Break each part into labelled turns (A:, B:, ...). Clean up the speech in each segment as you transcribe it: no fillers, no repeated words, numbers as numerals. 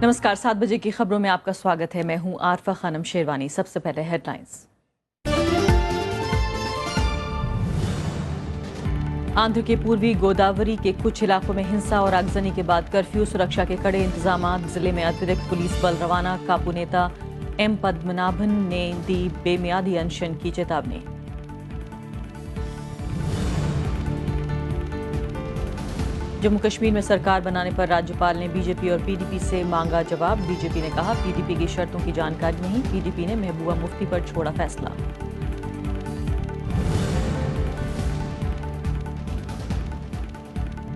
A: नमस्कार, 7 बजे की खबरों में आपका स्वागत है। मैं हूं आरफा खानम शेरवानी। सबसे पहले हेडलाइंस। आंध्र के पूर्वी गोदावरी के कुछ इलाकों में हिंसा और आगजनी के बाद कर्फ्यू, सुरक्षा के कड़े इंतजाम। जिले में अतिरिक्त पुलिस बल रवाना। कापू नेता एम पद्मनाभन ने दी बेमियादी अनशन की चेतावनी। जम्मू कश्मीर में सरकार बनाने पर राज्यपाल ने बीजेपी और पीडीपी से मांगा जवाब। बीजेपी ने कहा, पीडीपी की शर्तों की जानकारी नहीं। पीडीपी ने महबूबा मुफ्ती पर छोड़ा फैसला।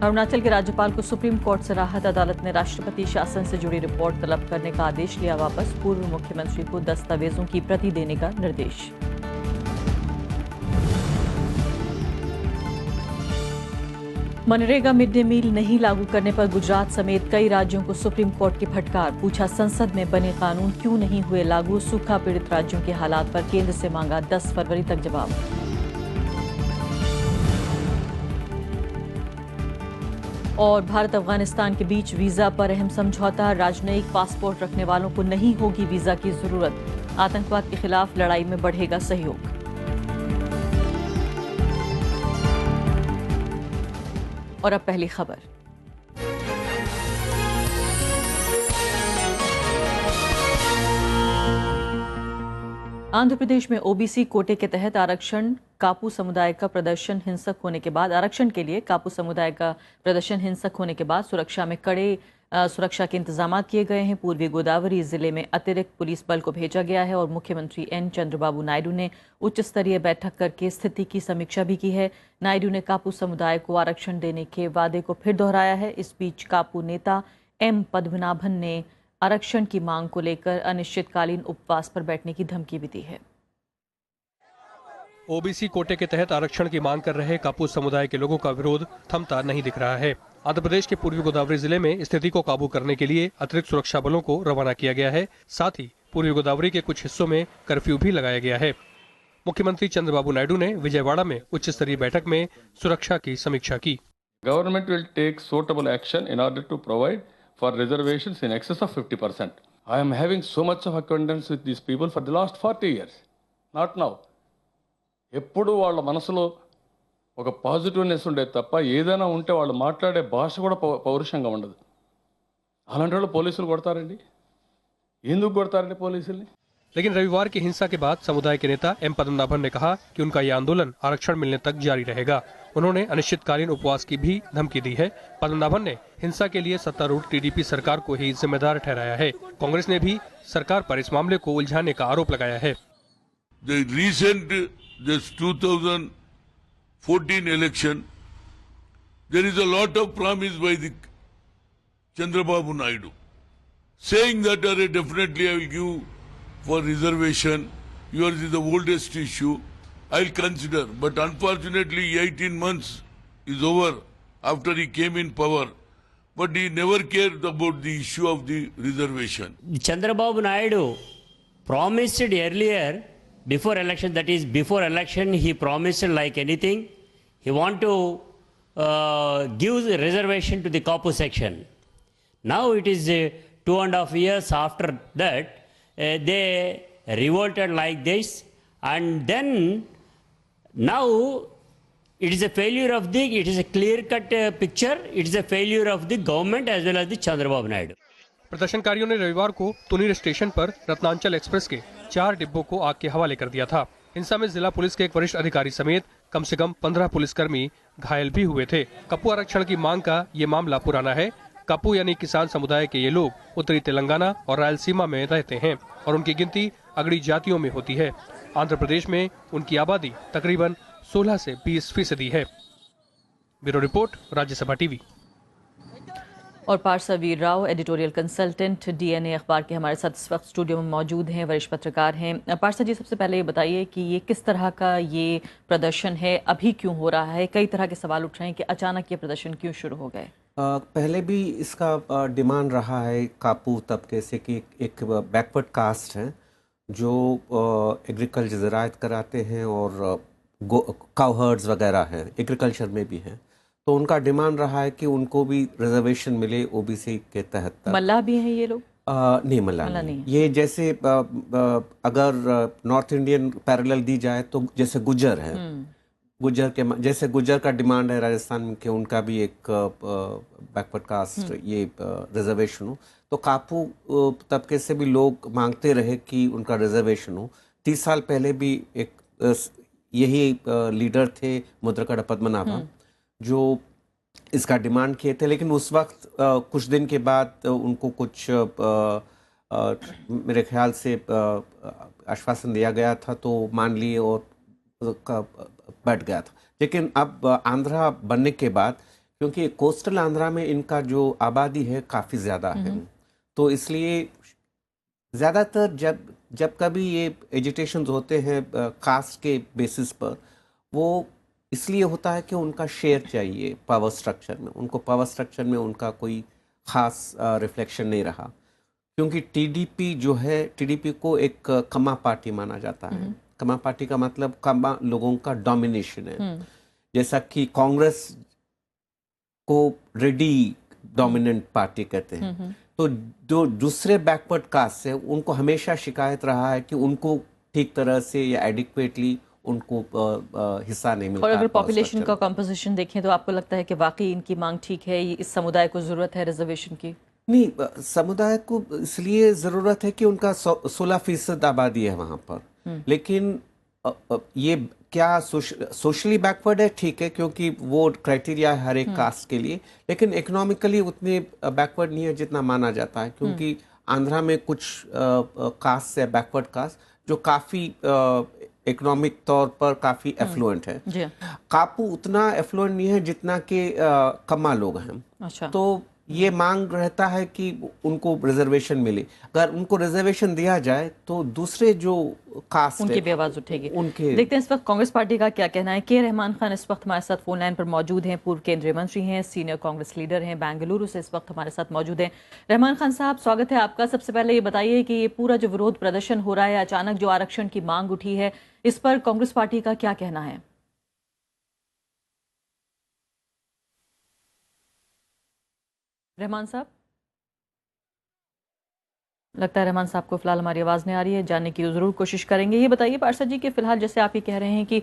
A: अरुणाचल के राज्यपाल को सुप्रीम कोर्ट से राहत। अदालत ने राष्ट्रपति शासन से जुड़ी रिपोर्ट तलब करने का आदेश लिया वापस। पूर्व मुख्यमंत्री को दस्तावेजों की प्रति देने का निर्देश। मनरेगा मिड डे मील नहीं लागू करने पर गुजरात समेत कई राज्यों को सुप्रीम कोर्ट की फटकार। पूछा, संसद में बने कानून क्यों नहीं हुए लागू। सूखा पीड़ित राज्यों के हालात पर केंद्र से मांगा 10 फरवरी तक जवाब। और भारत अफगानिस्तान के बीच वीजा पर अहम समझौता। राजनयिक पासपोर्ट रखने वालों को नहीं होगी वीजा की जरूरत। आतंकवाद के खिलाफ लड़ाई में बढ़ेगा सहयोग। और अब पहली खबर। आंध्र प्रदेश में ओबीसी कोटे के तहत आरक्षण कापू समुदाय का प्रदर्शन हिंसक होने के बाद सुरक्षा में कड़े सुरक्षा के इंतजाम किए गए हैं। पूर्वी गोदावरी जिले में अतिरिक्त पुलिस बल को भेजा गया है और मुख्यमंत्री एन चंद्रबाबू नायडू ने उच्च स्तरीय बैठक करके स्थिति की समीक्षा भी की है। नायडू ने कापू समुदाय को आरक्षण देने के वादे को फिर दोहराया है। इस बीच कापू नेता एम पद्मनाभन ने आरक्षण की मांग को लेकर अनिश्चितकालीन उपवास पर बैठने की धमकी भी दी है।
B: ओबीसी कोटे के तहत आरक्षण की मांग कर रहे कापू समुदाय के लोगों का विरोध थमता नहीं दिख रहा है। आंध्र प्रदेश के पूर्वी गोदावरी जिले में स्थिति को काबू करने के लिए अतिरिक्त सुरक्षा बलों को रवाना किया गया है। साथ ही पूर्वी गोदावरी के कुछ हिस्सों में कर्फ्यू भी लगाया गया है। मुख्यमंत्री चंद्रबाबू नायडू ने विजयवाड़ा में उच्च स्तरीय बैठक में सुरक्षा की समीक्षा की।
C: Government will take suitable action in order to provide for reservations in excess of 50%. I am having so much of acquaintance with these people for the last 40 years. Not now. ఎప్పుడు వాళ్ళ మనసులో ఒక పాజిటివ్నెస్ ఉండే తప్ప ఏదైనా ఉంటే వాళ్ళు మాట్లాడే భాష కూడా పౌరుషంగా ఉండదు. అలాంటి వాళ్ళు పోలీసులు కొడతారండి? ఎందుకు కొడతారండి పోలీసుల్ని?
B: लेकिन रविवार की हिंसा के बाद समुदाय के नेता एम पद्मनाभन ने कहा कि उनका यह आंदोलन आरक्षण मिलने तक जारी रहेगा। उन्होंने अनिश्चितकालीन उपवास की भी धमकी दी है। पद्मनाभन ने हिंसा के लिए सत्तारूढ़ टीडीपी सरकार को ही जिम्मेदार ठहराया है। कांग्रेस ने भी सरकार पर इस मामले को उलझाने का आरोप लगाया है।
D: The recent this 2014 election, there is a lot of promise by the Chandrababu Naidu, saying that definitely I will give for reservation. Yours is the oldest issue. I'll consider. But unfortunately, 18 months is over after he came in power. But he never cared about the issue of the reservation.
E: Chandrababu Naidu promised it earlier, before election, that is before election, he promised like anything. He want to give the reservation to the Kapu section. Now it is 2.5 years after that, they revolted like this, and then now it is a failure of the, it is a clear-cut picture, it is a failure of the government as well as the Chandrababu Naidu.
B: प्रदर्शनकारियों ने रविवार को तुनीर station पर रत्नांचल express के 4 डिब्बों को आग के हवाले कर दिया था। हिंसा में जिला पुलिस के एक वरिष्ठ अधिकारी समेत कम से कम 15 पुलिसकर्मी घायल भी हुए थे। कप्पू आरक्षण की मांग का ये मामला पुराना है। कप्पू यानी किसान समुदाय के ये लोग उत्तरी तेलंगाना और रायलसीमा में रहते हैं और उनकी गिनती अगड़ी जातियों में होती है। आंध्र प्रदेश में उनकी आबादी तकरीबन 16 से 20% है। Bureau report, Rajya Sabha TV.
A: और पारसा वीर राव, एडिटोरियल कंसल्टेंट डीएनए अखबार के हमारे साथ इस वक्त स्टूडियो में मौजूद हैं, वरिष्ठ पत्रकार हैं। पारसा जी, सबसे पहले ये बताइए कि ये किस तरह का ये प्रदर्शन है, अभी क्यों हो रहा है? कई तरह के सवाल उठ रहे हैं कि अचानक ये प्रदर्शन क्यों शुरू हो गए?
F: पहले भी इसका डिमांड रहा है कापू तबके से कि एक बैकवर्ड कास्ट है जो एग्रीकल्चर ज़राअत कराते हैं और काउ हर्ड्स वगैरह हैं, एग्रीकल्चर में भी हैं, तो उनका डिमांड रहा है कि उनको भी रिजर्वेशन मिले ओबीसी के तहत।
A: मल्लाह भी हैं ये लोग?
F: नहीं, मला नहीं। ये जैसे अगर नॉर्थ इंडियन पैरेलल दी जाए तो जैसे गुज्जर है, गुज्जर के जैसे गुज्जर का डिमांड है राजस्थान में कि उनका भी एक बैकवर्ड कास्ट ये रिजर्वेशन हो, तो कापू तबके से भी लोग मांगते रहे कि उनका रिजर्वेशन हो। 30 साल पहले भी एक यही लीडर थे मुद्रकड़ पद्मनाभम जो इसका डिमांड किए थे, लेकिन उस वक्त कुछ दिन के बाद उनको कुछ मेरे ख्याल से आश्वासन दिया गया था तो मान लिए और बैठ गया था। लेकिन अब आंध्रा बनने के बाद, क्योंकि कोस्टल आंध्रा में इनका जो आबादी है काफ़ी ज़्यादा है, तो इसलिए ज़्यादातर जब कभी ये एजिटेशंस होते हैं कास्ट के बेसिस पर, वो इसलिए होता है कि उनका शेयर चाहिए पावर स्ट्रक्चर में। उनको पावर स्ट्रक्चर में उनका कोई ख़ास रिफ्लेक्शन नहीं रहा, क्योंकि टीडीपी जो है, टीडीपी को एक कमा पार्टी माना जाता है। कमा पार्टी का मतलब कमा लोगों का डोमिनेशन है, जैसा कि कांग्रेस को रेडी डोमिनेंट पार्टी कहते हैं। तो जो दूसरे बैकवर्ड कास्ट है उनको हमेशा शिकायत रहा है कि उनको ठीक तरह से या एडिक्वेटली उनको हिस्सा नहीं मिलता।
A: और अगर पॉपुलेशन का कंपोजिशन देखें तो आपको लगता है कि वाकई इनकी मांग ठीक है, इस समुदाय को जरूरत है रिजर्वेशन की?
F: नहीं, समुदाय को इसलिए ज़रूरत है कि उनका 16% आबादी है वहाँ पर, लेकिन ये क्या सोशली बैकवर्ड है, ठीक है, क्योंकि वो क्राइटेरिया है हर एक कास्ट के लिए, लेकिन इकोनॉमिकली उतने बैकवर्ड नहीं है जितना माना जाता है, क्योंकि आंध्रा में कुछ कास्ट है बैकवर्ड कास्ट जो काफ़ी इकोनॉमिक तौर पर काफ़ी एफ्लुएंट है। कापू उतना एफ्लुएंट नहीं है जितना कि कम्मा लोग हैं।
A: अच्छा। तो
F: ये मांग रहता है कि उनको रिजर्वेशन मिले। अगर उनको रिजर्वेशन दिया जाए तो दूसरे जो कास्ट
A: उनकी भी आवाज उठेगी।
F: उनके
A: देखते हैं इस वक्त कांग्रेस पार्टी का क्या कहना है। के रहमान खान इस वक्त हमारे साथ फोन लाइन पर मौजूद हैं, पूर्व केंद्रीय मंत्री हैं, सीनियर कांग्रेस लीडर हैं, बेंगलुरु से इस वक्त हमारे साथ मौजूद हैं। रहमान खान साहब, स्वागत है आपका। सबसे पहले ये बताइए कि ये पूरा जो विरोध प्रदर्शन हो रहा है, अचानक जो आरक्षण की मांग उठी है, इस पर कांग्रेस पार्टी का क्या कहना है? रहमान साहब, लगता है रहमान साहब को फिलहाल हमारी आवाज़ नहीं आ रही है, जानने की ज़रूर कोशिश करेंगे। ये बताइए पार्षद जी कि फिलहाल जैसे आप ये कह रहे हैं कि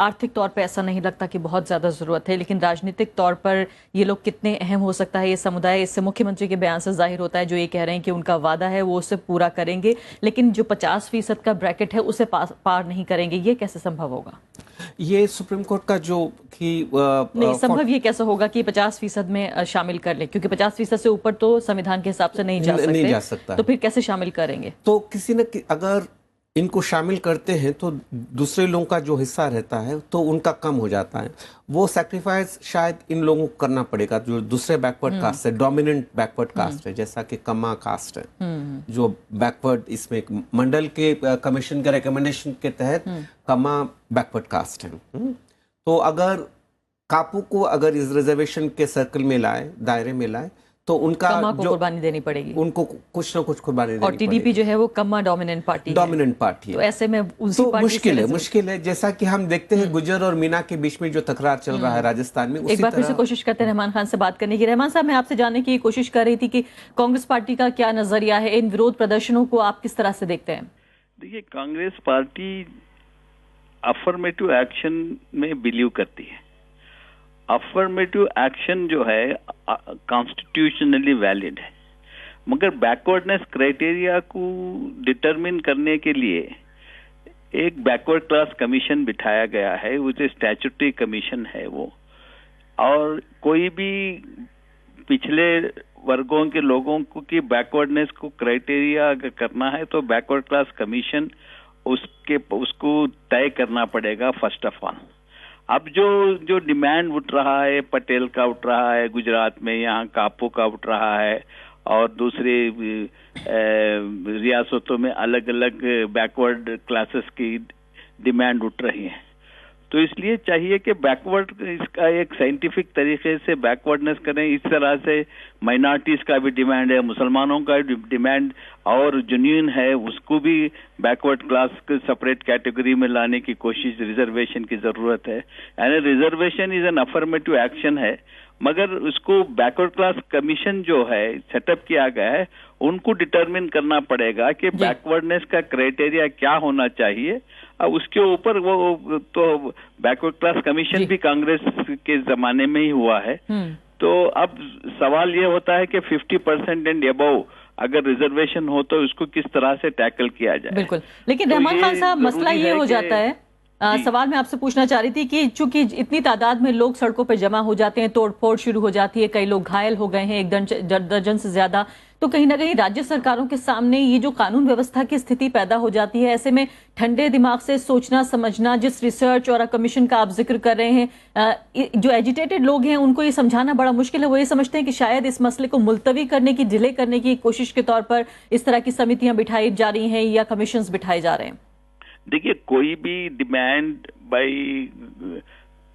A: आर्थिक तौर पे ऐसा नहीं लगता कि बहुत ज़्यादा ज़रूरत है, लेकिन राजनीतिक तौर पर ये लोग कितने अहम हो सकता है ये समुदाय, इससे मुख्यमंत्री के बयान से जाहिर होता है, जो ये कह रहे हैं कि उनका वादा है वो उसे पूरा करेंगे, लेकिन जो 50% का ब्रैकेट है उसे पार नहीं करेंगे। ये कैसे संभव होगा?
F: ये सुप्रीम कोर्ट का जो कि
A: नहीं, संभव ये कैसे होगा कि 50% में शामिल कर ले, क्योंकि 50% से ऊपर तो संविधान के हिसाब से नहीं जा सकता। तो फिर कैसे शामिल करेंगे?
F: तो किसी न अगर इनको शामिल करते हैं तो दूसरे लोगों का जो हिस्सा रहता है तो उनका कम हो जाता है। वो सैक्रिफाइस शायद इन लोगों को करना पड़ेगा जो दूसरे बैकवर्ड कास्ट है, डोमिनेंट बैकवर्ड कास्ट है, जैसा कि कम्मा कास्ट है, जो बैकवर्ड इसमें मंडल के कमीशन के रिकमेंडेशन के तहत कम्मा बैकवर्ड कास्ट है। तो अगर कापू को अगर इस रिजर्वेशन के सर्कल में लाए, दायरे में लाए, तो उनका
A: को कुर्बानी देनी पड़ेगी,
F: उनको कुछ ना कुछ कुर्बानी देनी
A: और टीडीपी जो है वो कम्मा डोमिनेंट पार्टी है। तो ऐसे में उसी
F: तो मुश्किल है जैसा कि हम देखते हैं गुज्जर और मीना के बीच में जो तकरार चल रहा है राजस्थान में।
A: एक बार फिर से कोशिश करते हैं रहमान खान से बात करने की। रहमान साहब, मैं आपसे जानने की कोशिश कर रही थी कि कांग्रेस पार्टी का क्या नजरिया है, इन विरोध प्रदर्शनों को आप किस तरह से देखते हैं?
G: देखिए, कांग्रेस पार्टी अफर्मेटिव एक्शन में बिलीव करती है। अफर्मेटिव एक्शन जो है कॉन्स्टिट्यूशनली वैलिड है, मगर बैकवर्डनेस क्राइटेरिया को डिटरमिन करने के लिए एक बैकवर्ड क्लास कमीशन बिठाया गया है, वो जो स्टैट्यूटरी कमीशन है वो, और कोई भी पिछले वर्गों के लोगों को की बैकवर्डनेस को क्राइटेरिया अगर करना है तो बैकवर्ड क्लास कमीशन उसको तय करना पड़ेगा फर्स्ट ऑफ ऑल। अब जो डिमांड उठ रहा है, पटेल का उठ रहा है गुजरात में, यहाँ कापू का उठ रहा है, और दूसरे रियासतों में अलग अलग बैकवर्ड क्लासेस की डिमांड उठ रही है, तो इसलिए चाहिए कि बैकवर्ड इसका एक साइंटिफिक तरीके से बैकवर्डनेस करें। इस तरह से माइनॉरिटीज का भी डिमांड है, मुसलमानों का डिमांड और जेन्युइन है, उसको भी बैकवर्ड क्लास के सेपरेट कैटेगरी में लाने की कोशिश, रिजर्वेशन की जरूरत है। यानी reservation is an affirmative action है, मगर उसको बैकवर्ड क्लास कमीशन जो है सेटअप किया गया है, उनको डिटरमिन करना पड़ेगा कि बैकवर्डनेस का क्राइटेरिया क्या होना चाहिए। अब उसके ऊपर वो तो बैकवर्ड क्लास कमीशन भी कांग्रेस के जमाने में ही हुआ है। तो अब सवाल ये होता है कि 50% एंड अबव अगर रिजर्वेशन हो तो उसको किस तरह से टैकल किया जाए।
A: बिल्कुल, लेकिन
G: तो
A: रहमान खान साहब, मसला ये हो जाता है, सवाल मैं आपसे पूछना चाह रही थी कि चूंकि इतनी तादाद में लोग सड़कों पर जमा हो जाते हैं, तोड़फोड़ शुरू हो जाती है, कई लोग घायल हो गए हैं, एक दर्जन से ज्यादा, तो कहीं ना कहीं राज्य सरकारों के सामने ये जो कानून व्यवस्था की स्थिति पैदा हो जाती है, ऐसे में ठंडे दिमाग से सोचना समझना, जिस रिसर्च और कमीशन का आप जिक्र कर रहे हैं, जो एजिटेटेड लोग हैं उनको ये समझाना बड़ा मुश्किल है। वो ये समझते हैं कि शायद इस मसले को मुलतवी करने की, डिले करने की कोशिश के तौर पर इस तरह की समितियां बिठाई जा रही हैं या कमीशन बिठाए जा रहे हैं।
G: देखिए, कोई भी डिमांड बाई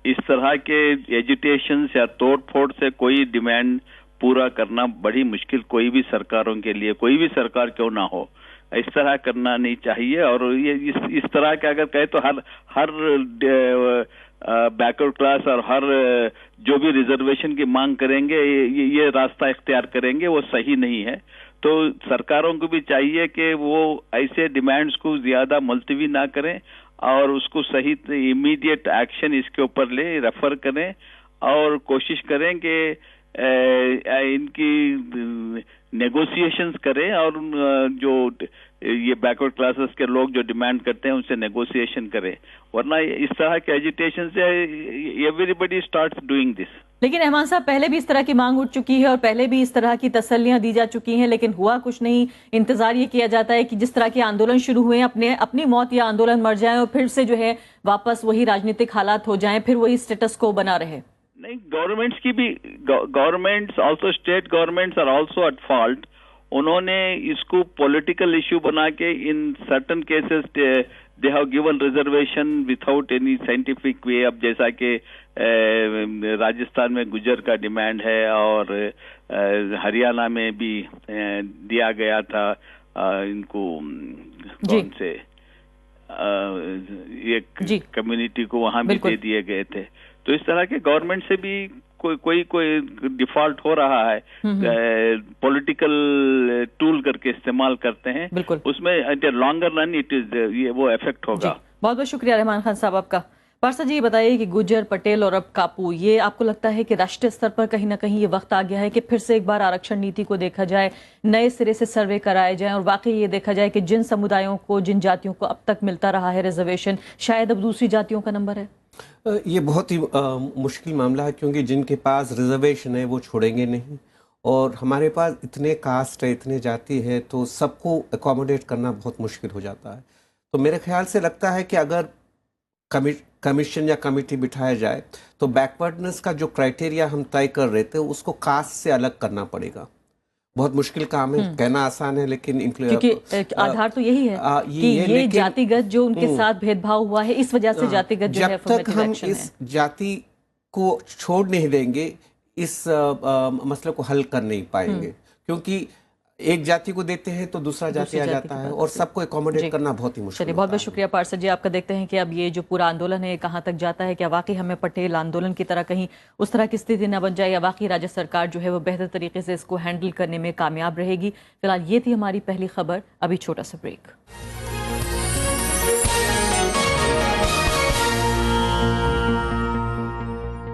G: इस तरह के एजिटेशन या तोड़फोड़ से कोई डिमांड पूरा करना बड़ी मुश्किल, कोई भी सरकारों के लिए, कोई भी सरकार क्यों ना हो, इस तरह करना नहीं चाहिए। और ये इस तरह के अगर कहे तो हर बैकवर्ड क्लास और हर जो भी रिजर्वेशन की मांग करेंगे, ये रास्ता इख्तियार करेंगे, वो सही नहीं है। तो सरकारों को भी चाहिए कि वो ऐसे डिमांड्स को ज्यादा मुलतवी ना करें और उसको सही इमीडिएट एक्शन इसके ऊपर ले, रेफर करें और कोशिश करें कि इनकी नेगोशिएशंस करें और जो ये बैकवर्ड क्लासेस के लोग जो डिमांड करते हैं उनसे नेगोशिएशन करें, वरना इस तरह के एजिटेशन से एवरीबॉडी स्टार्ट्स डूइंग दिस।
A: लेकिन रहमान साहब, पहले भी इस तरह की मांग उठ चुकी है और पहले भी इस तरह की तसल्लियां दी जा चुकी हैं, लेकिन हुआ कुछ नहीं। इंतजार ये किया जाता है कि जिस तरह के आंदोलन शुरू हुए हैं, अपनी मौत या आंदोलन मर जाए और फिर से जो है वापस वही राजनीतिक हालात हो जाएं, फिर वही स्टेटस को बना रहे।
G: नहीं, गवर्नमेंट्स की भी, governments also, state governments are also at fault. उन्होंने इसको पॉलिटिकल इश्यू बना के in certain cases they have given reservation without any scientific way. अब जैसा कि राजस्थान में गुजर का डिमांड है और हरियाणा में भी दिया गया था इनको, कौन से एक कम्युनिटी को वहां भी दे दिए गए थे। तो इस तरह के गवर्नमेंट से भी कोई डिफॉल्ट हो रहा है, पॉलिटिकल टूल करके इस्तेमाल करते हैं, उसमें लॉन्गर रन इट इज ये वो इफेक्ट होगा।
A: बहुत बहुत शुक्रिया रहमान खान साहब आपका। पारसा जी, ये बताइए कि गुज्जर, पटेल और अब कापू, ये आपको लगता है कि राष्ट्रीय स्तर पर कहीं ना कहीं ये वक्त आ गया है कि फिर से एक बार आरक्षण नीति को देखा जाए, नए सिरे से सर्वे कराए जाए और वाकई ये देखा जाए कि जिन समुदायों को, जिन जातियों को अब तक मिलता रहा है रिजर्वेशन, शायद अब दूसरी जातियों का नंबर है?
F: ये बहुत ही मुश्किल मामला है, क्योंकि जिनके पास रिजर्वेशन है वो छोड़ेंगे नहीं, और हमारे पास इतने कास्ट है, इतने जाति है, तो सबको अकोमोडेट करना बहुत मुश्किल हो जाता है। तो मेरे ख्याल से लगता है कि अगर कमीशन या कमेटी बिठाया जाए तो बैकवर्डनेस का जो क्राइटेरिया हम तय कर रहे थे उसको कास्ट से अलग करना पड़ेगा। बहुत मुश्किल काम है, कहना आसान है, लेकिन
A: क्योंकि आधार तो यही है कि ये जातिगत जो उनके साथ भेदभाव हुआ है, इस वजह से जातिगत जो है,
F: जब तक हम इस जाति को छोड़ नहीं देंगे इस मसले को हल कर नहीं पाएंगे, क्योंकि एक जाति को देते हैं तो दूसरा जाति आ जाता है और सबको अकोमोडेट करना बहुत ही मुश्किल है।
A: बहुत बहुत शुक्रिया पारसा जी आपका। देखते हैं कि अब ये जो पूरा आंदोलन है कहाँ तक जाता है, क्या वाकई हमें पटेल आंदोलन की तरह कहीं उस तरह की स्थिति न बन जाए, या वाकई राज्य सरकार जो है वो बेहतर तरीके से इसको हैंडल करने में कामयाब रहेगी। फिलहाल ये थी हमारी पहली खबर, अभी छोटा सा ब्रेक।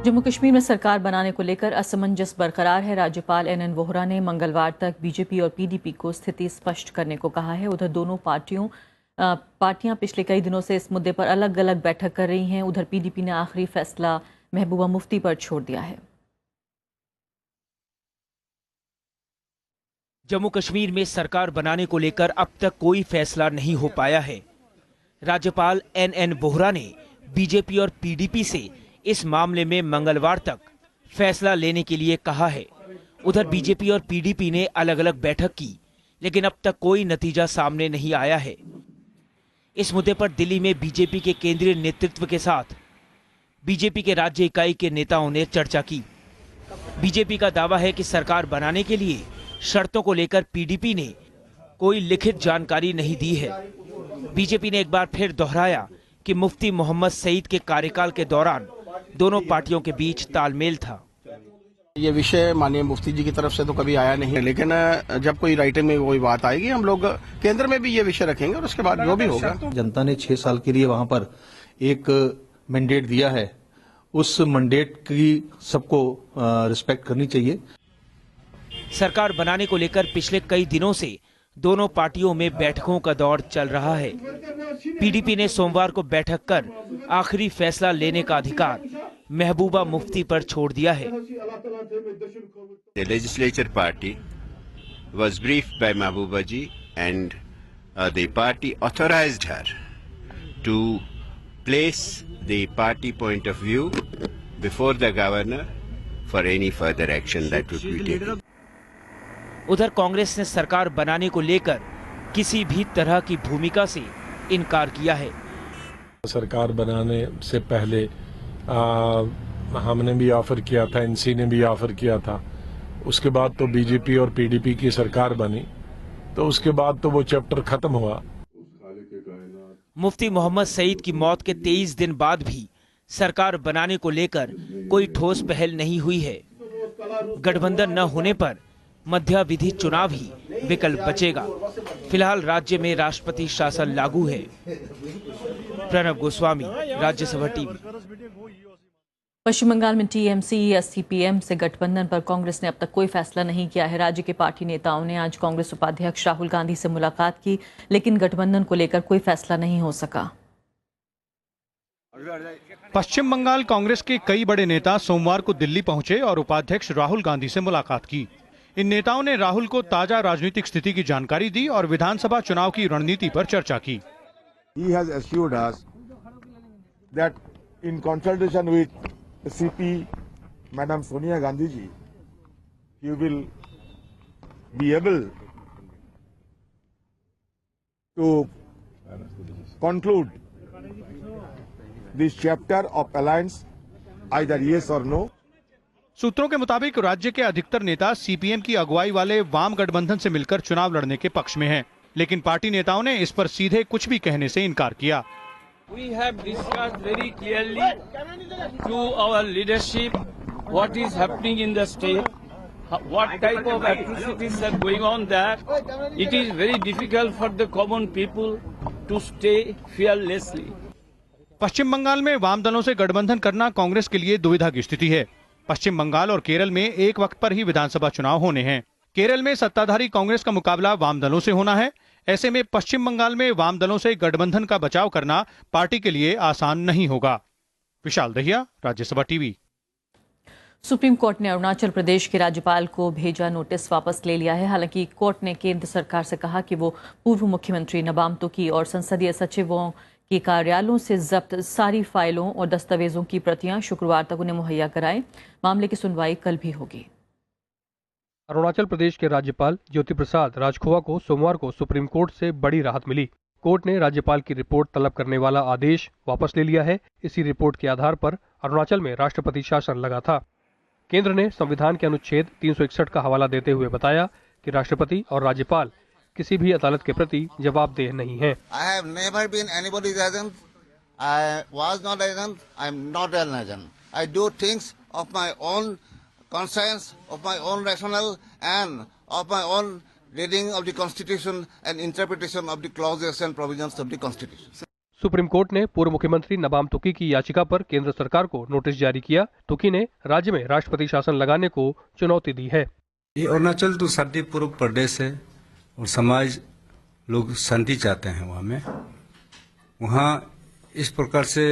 A: जम्मू कश्मीर में सरकार बनाने को लेकर असमंजस बरकरार है। राज्यपाल NN वोहरा ने मंगलवार तक बीजेपी और PDP को स्थिति स्पष्ट करने को कहा है। उधर दोनों पार्टियां पिछले कई दिनों से इस मुद्दे पर अलग अलग बैठक कर रही हैं। उधर PDP ने आखिरी फैसला महबूबा मुफ्ती पर छोड़ दिया है।
H: जम्मू कश्मीर में सरकार बनाने को लेकर अब तक कोई फैसला नहीं हो पाया है। राज्यपाल NN वोहरा ने बीजेपी और PDP से इस मामले में मंगलवार तक फैसला लेने के लिए कहा है। उधर बीजेपी और PDP ने अलग अलग बैठक की, लेकिन अब तक कोई नतीजा सामने नहीं आया है। इस मुद्दे पर दिल्ली में बीजेपी के केंद्रीय नेतृत्व के साथ बीजेपी के राज्य इकाई के नेताओं ने चर्चा की। बीजेपी का दावा है कि सरकार बनाने के लिए शर्तों को लेकर पीडीपी ने कोई लिखित जानकारी नहीं दी है। बीजेपी ने एक बार फिर दोहराया कि मुफ्ती मोहम्मद सईद के कार्यकाल के दौरान दोनों पार्टियों के बीच तालमेल था।
I: ये विषय माननीय मुफ्ती जी की तरफ से तो कभी आया नहीं है, लेकिन जब कोई राइटिंग में कोई बात आएगी हम लोग केंद्र में भी ये विषय रखेंगे और उसके बाद जो भी होगा।
J: जनता ने 6 साल के लिए वहां पर एक मैंडेट दिया है, उस मैंडेट की सबको रिस्पेक्ट करनी चाहिए।
H: सरकार बनाने को लेकर पिछले कई दिनों से दोनों पार्टियों में बैठकों का दौर चल रहा है। पीडीपी ने सोमवार को बैठक कर आखिरी फैसला लेने का अधिकार महबूबा मुफ्ती पर छोड़ दिया है।
K: The legislature party was briefed by Mahbooba ji and the party authorized her to place the party point of view before the governor for any further action that would be taken.
H: उधर कांग्रेस ने सरकार बनाने को लेकर किसी भी तरह की भूमिका से इनकार किया है।
L: सरकार बनाने से पहले हमने भी ऑफर किया था, एनसी ने भी ऑफर किया था। उसके बाद तो बीजेपी और पीडीपी की सरकार बनी, तो उसके बाद तो वो चैप्टर खत्म हुआ।
H: मुफ्ती मोहम्मद सईद की मौत के 23 दिन बाद भी सरकार बनाने को लेकर कोई ठोस पहल नहीं हुई है। गठबंधन न होने पर मध्यावधि चुनाव ही विकल्प बचेगा। फिलहाल राज्य में राष्ट्रपति शासन लागू है। प्रणब गोस्वामी, राज्यसभा टीवी।
A: पश्चिम बंगाल में टीएमसी या सीपीएम से गठबंधन पर कांग्रेस ने अब तक कोई फैसला नहीं किया है। राज्य के पार्टी नेताओं ने आज कांग्रेस उपाध्यक्ष राहुल गांधी से मुलाकात की, लेकिन गठबंधन को लेकर कोई फैसला नहीं हो सका।
M: पश्चिम बंगाल कांग्रेस के कई बड़े नेता सोमवार को दिल्ली पहुंचे और उपाध्यक्ष राहुल गांधी से मुलाकात की। इन नेताओं ने राहुल को ताजा राजनीतिक स्थिति की जानकारी दी और विधानसभा चुनाव की रणनीति पर चर्चा की।
N: He has assured us that in consultation with CP Madam Sonia Gandhi ji, he will be able to conclude this chapter of alliance, either yes or no.
M: सूत्रों के मुताबिक राज्य के अधिकतर नेता सीपीएम की अगुवाई वाले वाम गठबंधन से मिलकर चुनाव लड़ने के पक्ष में हैं, लेकिन पार्टी नेताओं ने इस पर सीधे कुछ भी कहने से इनकार किया।
O: We have discussed very clearly to our leadership what is happening in the state, what type of atrocities are going on there. It is very difficult for the common people to stay fearlessly.
M: पश्चिम बंगाल में वाम दलों से गठबंधन करना कांग्रेस के लिए दुविधा की स्थिति है। पश्चिम बंगाल और केरल में एक वक्त पर ही विधानसभा चुनाव होने हैं। केरल में सत्ताधारी कांग्रेस का मुकाबला वाम दलों से होना है। ऐसे में पश्चिम बंगाल में वाम दलों से गठबंधन का बचाव करना पार्टी के लिए आसान नहीं होगा। Vishal Dahiya, Rajya Sabha TV.
A: Supreme Court ने अरुणाचल प्रदेश के राज्यपाल को भेजा नोटिस वापस ले लिया है। हालांकि कोर्ट ने केंद्र सरकार से कहा कि वो पूर्व मुख्यमंत्री नबाम तुकी और संसदीय सचिवों के कार्यालयों से जब्त सारी फाइलों और दस्तावेजों की प्रतियां शुक्रवार तक उन्हें मुहैया कराएं। मामले की सुनवाई कल भी होगी।
B: अरुणाचल प्रदेश के राज्यपाल ज्योति प्रसाद राजखोवा को सोमवार को सुप्रीम कोर्ट से बड़ी राहत मिली। कोर्ट ने राज्यपाल की रिपोर्ट तलब करने वाला आदेश वापस ले लिया है। इसी रिपोर्ट के आधार पर अरुणाचल में राष्ट्रपति शासन लगा था। केंद्र ने संविधान के अनुच्छेद 361 का हवाला देते हुए बताया कि राष्ट्रपति और राज्यपाल किसी भी अदालत के प्रति जवाबदेह नहीं है।
P: I have never been anybody's agent. I was not agent. I am not an agent. I do things of my own conscience, of my own rationale, and of my own reading of the Constitution and interpretation of the clauses and provisions of the Constitution.
B: Supreme Court ने पूर्व मुख्यमंत्री नबाम तुकी की याचिका पर केंद्र सरकार को notice जारी किया। तुकी ने राज्य में राष्ट्रपति शासन लगाने को चुनौती दी है।
Q: ये अरुणाचल तो शांतिपूर्ण प्रदेश है और समाज लोग शांति चाहते हैं। वहाँ इस प्रकार से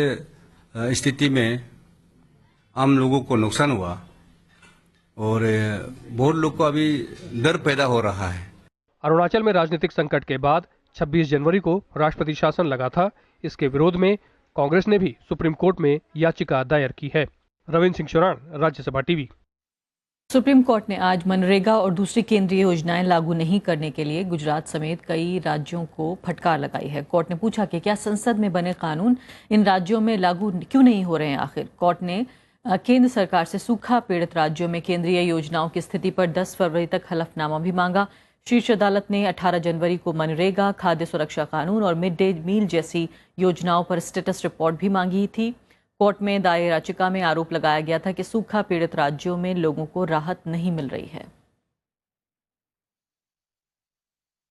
Q: स्थिति में आम लोगों को नुकसान हुआ और बहुत लोग को अभी डर पैदा हो रहा है।
B: अरुणाचल में राजनीतिक संकट के बाद 26 जनवरी को राष्ट्रपति शासन लगा था। इसके विरोध में कांग्रेस ने भी सुप्रीम कोर्ट में याचिका दायर की है। Ravindra Singh चौरान, Rajya Sabha TV.
A: Supreme Court ने आज मनरेगा और दूसरी केंद्रीय योजनाएं लागू नहीं करने के लिए गुजरात समेत कई राज्यों को फटकार लगाई है। कोर्ट ने पूछा कि क्या संसद में बने कानून इन राज्यों में लागू क्यों नहीं हो रहे हैं। आखिर कोर्ट ने केंद्र सरकार से सूखा पीड़ित राज्यों में केंद्रीय योजनाओं की स्थिति पर 10 फरवरी तक हलफनामा भी मांगा। शीर्ष अदालत ने 18 जनवरी को मनरेगा, खाद्य सुरक्षा कानून और मिड डे मील जैसी योजनाओं पर स्टेटस रिपोर्ट भी मांगी थी। कोर्ट में दायर याचिका में आरोप लगाया गया था कि सूखा पीड़ित राज्यों में लोगों को राहत नहीं मिल रही है।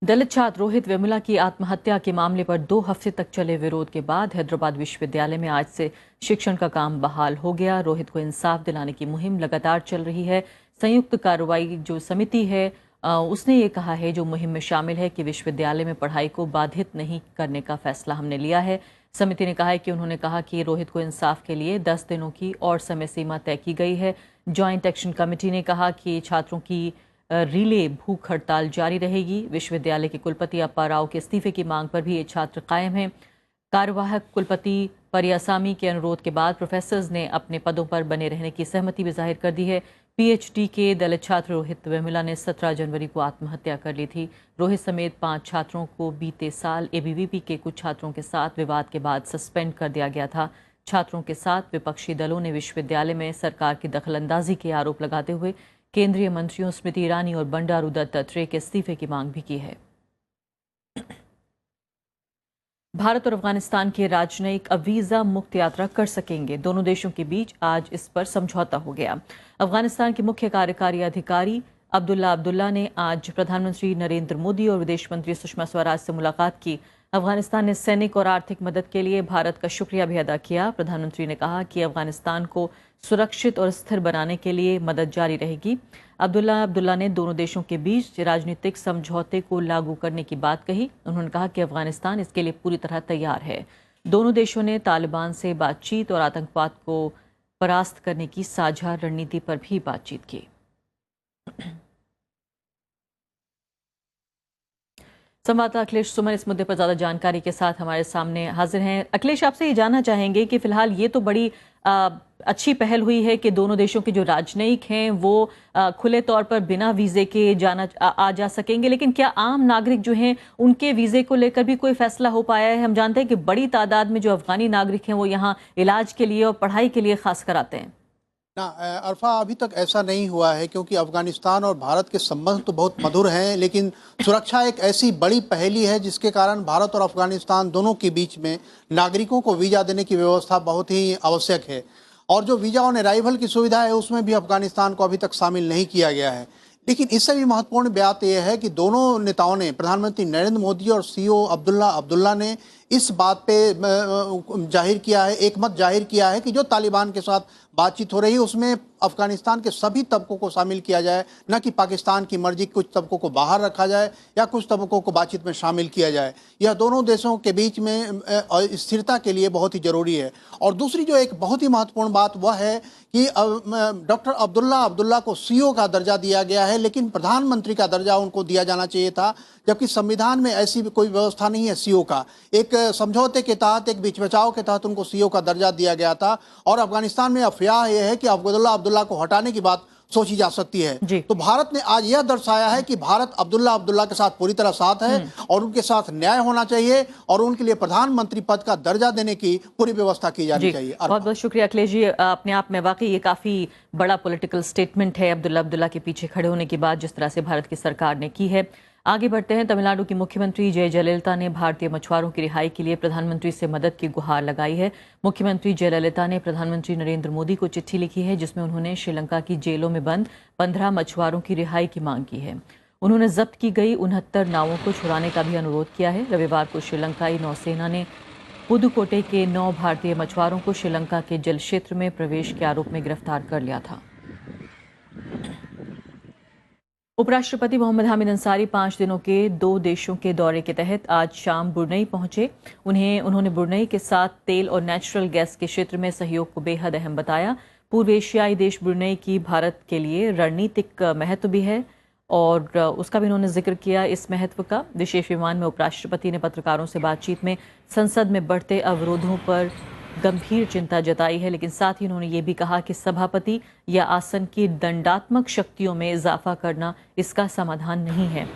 A: दलित छात्र रोहित वेमुला की आत्महत्या के मामले पर 2 हफ्ते तक चले विरोध के बाद हैदराबाद विश्वविद्यालय में आज से शिक्षण का काम बहाल हो गया। रोहित को इंसाफ दिलाने की मुहिम लगातार चल रही है। संयुक्त कार्रवाई जो समिति है उसने ये कहा है जो मुहिम में शामिल है कि विश्वविद्यालय में पढ़ाई को बाधित नहीं करने का फैसला हमने लिया है। समिति ने कहा है कि उन्होंने कहा कि रोहित को इंसाफ के लिए 10 दिनों की और समय सीमा तय की गई है। जॉइंट एक्शन कमेटी ने कहा कि छात्रों की रिले भूख हड़ताल जारी रहेगी। विश्वविद्यालय के कुलपति अप्पा राव के इस्तीफे की मांग पर भी ये छात्र कायम हैं। कार्यवाहक कुलपति परियासामी के अनुरोध के बाद प्रोफेसर्स ने अपने पदों पर बने रहने की सहमति भी जाहिर कर दी है। पीएचडी के दलित छात्र रोहित वेमुला ने 17 जनवरी को आत्महत्या कर ली थी। रोहित समेत 5 छात्रों को बीते साल एबीवीपी के कुछ छात्रों के साथ विवाद के बाद सस्पेंड कर दिया गया था। छात्रों के साथ विपक्षी दलों ने विश्वविद्यालय में सरकार की दखलंदाजी के आरोप लगाते हुए केंद्रीय मंत्रियों स्मृति ईरानी और बंडारू दत्तात्रेय के इस्तीफे की मांग भी की है। भारत और अफगानिस्तान के राजनयिक अब वीजा मुक्त यात्रा कर सकेंगे। दोनों देशों के बीच आज इस पर समझौता हो गया। अफगानिस्तान के मुख्य कार्यकारी अधिकारी अब्दुल्ला ने आज प्रधानमंत्री नरेंद्र मोदी और विदेश मंत्री सुषमा स्वराज से मुलाकात की। अफगानिस्तान ने सैनिक और आर्थिक मदद के लिए भारत का शुक्रिया भी अदा किया। प्रधानमंत्री ने कहा कि अफगानिस्तान को सुरक्षित और स्थिर बनाने के लिए मदद जारी रहेगी। अब्दुल्ला ने दोनों देशों के बीच राजनीतिक समझौते को लागू करने की बात कही। उन्होंने कहा कि अफगानिस्तान इसके लिए पूरी तरह तैयार है। दोनों देशों ने तालिबान से बातचीत और आतंकवाद को परास्त करने की साझा रणनीति पर भी बातचीत की। संवाददाता अखिलेश सुमन इस मुद्दे पर ज्यादा जानकारी के साथ हमारे सामने हाजिर हैं। अखिलेश, आपसे ये जानना चाहेंगे कि फिलहाल ये तो बड़ी अच्छी पहल हुई है कि दोनों देशों के जो राजनयिक हैं वो खुले तौर पर बिना वीजे के आ जा सकेंगे, लेकिन क्या आम नागरिक जो हैं उनके वीजे को लेकर भी कोई फैसला हो पाया है? हम जानते हैं कि बड़ी तादाद में जो अफगानी नागरिक हैं वो यहाँ इलाज के लिए और पढ़ाई के लिए खास कर आते हैं।
R: ना अरफा, अभी तक ऐसा नहीं हुआ है क्योंकि अफगानिस्तान और भारत के संबंध तो बहुत मधुर हैं, लेकिन सुरक्षा एक ऐसी बड़ी पहेली है जिसके कारण भारत और अफगानिस्तान दोनों के बीच में नागरिकों को वीज़ा देने की व्यवस्था बहुत ही आवश्यक है। और जो वीज़ा ऑन अराइवल की सुविधा है उसमें भी अफगानिस्तान को अभी तक शामिल नहीं किया गया है। लेकिन इससे भी महत्वपूर्ण बात यह है कि दोनों नेताओं ने, प्रधानमंत्री नरेंद्र मोदी और सीईओ अब्दुल्ला ने इस बात पे जाहिर किया है, एक मत जाहिर किया है कि जो तालिबान के साथ बातचीत हो रही है उसमें अफगानिस्तान के सभी तबकों को शामिल किया जाए, न कि पाकिस्तान की मर्जी कुछ तबकों को बाहर रखा जाए या कुछ तबकों को बातचीत में शामिल किया जाए। यह दोनों देशों के बीच में स्थिरता के लिए बहुत ही जरूरी है। और दूसरी जो एक बहुत ही महत्वपूर्ण बात वह है कि डॉक्टर अब्दुल्ला को सीईओ का दर्जा दिया गया है, लेकिन प्रधानमंत्री का दर्जा उनको दिया जाना चाहिए था, जबकि संविधान में ऐसी भी कोई व्यवस्था नहीं है सीईओ का। एक समझौते के तहत, एक बीच बचाव के तहत उनको सीईओ का दर्जा दिया गया था। और अफगानिस्तान में अफवाह यह है कि अब्दुल्ला को हटाने की बात सोची जा सकती है। तो भारत ने आज यह दर्शाया है कि भारत अब्दुल्ला के साथ पूरी तरह साथ है और उनके साथ न्याय होना चाहिए और उनके लिए प्रधानमंत्री पद का दर्जा देने की पूरी व्यवस्था की जानी चाहिए।
A: बहुत बहुत शुक्रिया अखिलेश जी। अपने आप में वाकई ये काफी बड़ा पॉलिटिकल स्टेटमेंट है अब्दुल्ला के पीछे खड़े होने के बाद जिस तरह से भारत की सरकार ने की है। आगे बढ़ते हैं। तमिलनाडु की मुख्यमंत्री जयललिता ने भारतीय मछुआरों की रिहाई के लिए प्रधानमंत्री से मदद की गुहार लगाई है। मुख्यमंत्री जयललिता ने प्रधानमंत्री नरेंद्र मोदी को चिट्ठी लिखी है जिसमें उन्होंने श्रीलंका की जेलों में बंद 15 मछुआरों की रिहाई की मांग की है। उन्होंने जब्त की गई 69 नावों को छुड़ाने का भी अनुरोध किया है। रविवार को श्रीलंकाई नौसेना ने पुदुकोटे के 9 भारतीय मछुआरों को श्रीलंका के जल क्षेत्र में प्रवेश के आरोप में गिरफ्तार कर लिया था। उपराष्ट्रपति मोहम्मद हामिद अंसारी 5 दिनों के 2 देशों के दौरे के तहत आज शाम ब्रुनई पहुंचे। उन्होंने ब्रुनई के साथ तेल और नेचुरल गैस के क्षेत्र में सहयोग को बेहद अहम बताया। पूर्व एशियाई देश ब्रुनई की भारत के लिए रणनीतिक महत्व भी है और उसका भी उन्होंने जिक्र किया। इस महत्व का विशेष विमान में उपराष्ट्रपति ने पत्रकारों से बातचीत में संसद में बढ़ते अवरोधों पर गंभीर चिंता जताई है, लेकिन साथ ही उन्होंने ये भी कहा कि सभापति या आसन की दंडात्मक शक्तियों में इजाफा करना इसका समाधान नहीं है।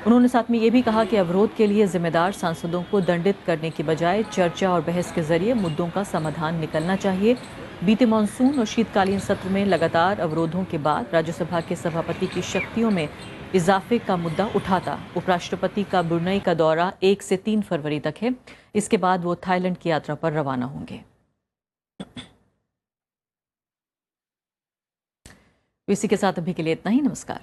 A: उन्होंने साथ में ये भी कहा कि अवरोध के लिए जिम्मेदार सांसदों को दंडित करने की बजाय चर्चा और बहस के जरिए मुद्दों का समाधान निकलना चाहिए। बीते मानसून और शीतकालीन सत्र में लगातार अवरोधों के बाद राज्यसभा के सभापति की शक्तियों में इजाफे का मुद्दा उठा था। उपराष्ट्रपति का ब्रुनई का दौरा 1 से 3 फरवरी तक है। इसके बाद वो थाईलैंड की यात्रा पर रवाना होंगे। इसी के साथ अभी के लिए इतना ही। नमस्कार।